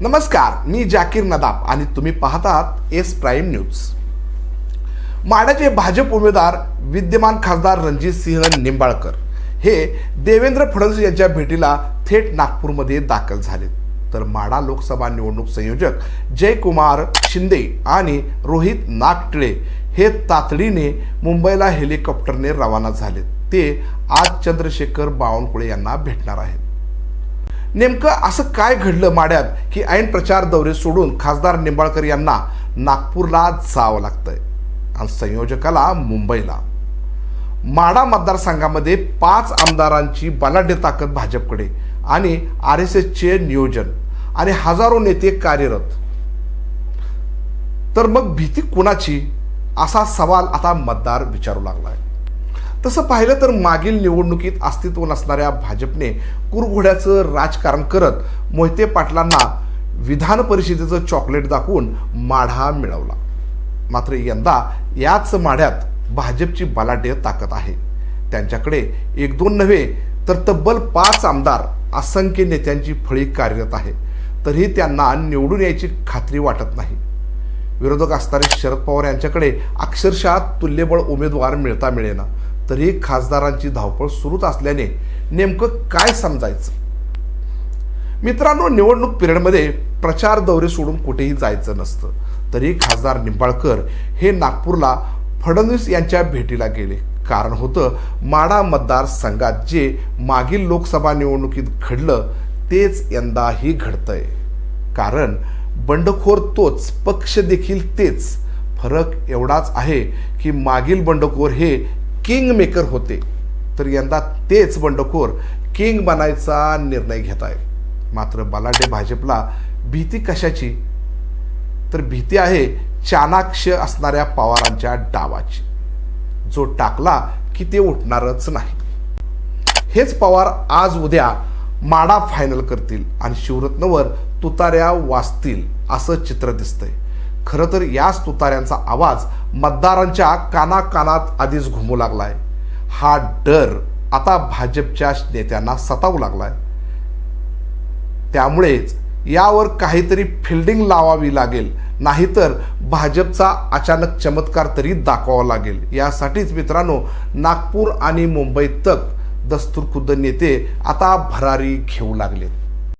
नमस्कार, मी जाकीर नदाब आणि तुम्ही पाहतात एस प्राईम न्यूज। माढ्याचे भाजप उमेदवार विद्यमान खासदार रणजितसिंह निंबाळकर हे देवेंद्र फडणवीस यांच्या भेटीला थेट नागपूरमध्ये दाखल झाले। तर माढा लोकसभा निवडणूक संयोजक जयकुमार शिंदे आणि रोहित नागटिळे हे तातडीने मुंबईला हेलिकॉप्टरने रवाना झाले। ते आज चंद्रशेखर बावनकुळे यांना भेटणार आहेत। नेमकं असं काय घडलं माढ्यात की ऐन प्रचार दौरे सोडून खासदार निंबाळकर यांना नागपूरला जावं लागतंय आणि संयोजकाला मुंबईला। माढा मतदारसंघामध्ये 5 आमदारांची बलाढ्य ताकद भाजपकडे आणि RSSचे नियोजन आणि हजारो नेते कार्यरत। तर मग भीती कुणाची असा सवाल आता मतदार विचारू लागलाय। तसं पाहिलं तर मागील निवडणुकीत अस्तित्व नसणाऱ्या भाजपने कुरघोड्याचं राजकारण करत मोहिते पाटलांना विधान परिषदेचं चॉकलेट दाखवून माढा मिळवला। मात्र यंदा याच माढ्यात भाजपची बलाढ्य ताकद आहे। त्यांच्याकडे 1-2 नव्हे तर तब्बल 5 आमदार, असंख्य नेत्यांची फळी कार्यरत आहे। तरीही त्यांना निवडून यायची खात्री वाटत नाही। विरोधक असणारे शरद पवार यांच्याकडे अक्षरशः तुल्यबळ उमेदवार मिळता मिळेना, तरी खासदारांची धावपळ सुरूच असल्याने नेमकं काय समजायचं। मित्रांनो, निवडणूक पिरियडमध्ये प्रचार दौरे सोडून कुठेही जायचं नसतं। तरी खासदार निंबाळकर हे नागपूरला फडणवीस यांच्या भेटीला गेले। कारण होतं माढा मतदारसंघात जे मागील लोकसभा निवडणुकीत घडलं तेच यंदाही घडतंय। कारण बंडखोर तोच, पक्ष देखील तेच। फरक एवढाच आहे की मागील बंडखोर हे किंग मेकर होते, तर यंदा तेच बंडखोर किंग बनायचा निर्णय घेत आहेत। मात्र बलाढ्य भाजपला भीती कशाची? तर भीती आहे चाणाक्ष असणाऱ्या पवारांच्या डावाची, जो टाकला की ते उठणारच नाही। हेच पवार आज उद्या माढा फायनल करतील आणि शिवरत्नवर तुताऱ्या वाजतील असं चित्र दिसतंय। खरं तर याच तुताऱ्यांचा आवाज मतदारांच्या कानाकानात आधीच घुमू लागलाय। हा डर आता भाजपच्या नेत्यांना सतावू लागलाय। त्यामुळेच यावर काहीतरी फिल्डिंग लावावी लागेल, नाहीतर भाजपचा अचानक चमत्कार तरी दाखवावा लागेल। यासाठीच मित्रांनो, नागपूर आणि मुंबई तक दस्तूरखुद्द नेते आता भरारी घेऊ लागलेत।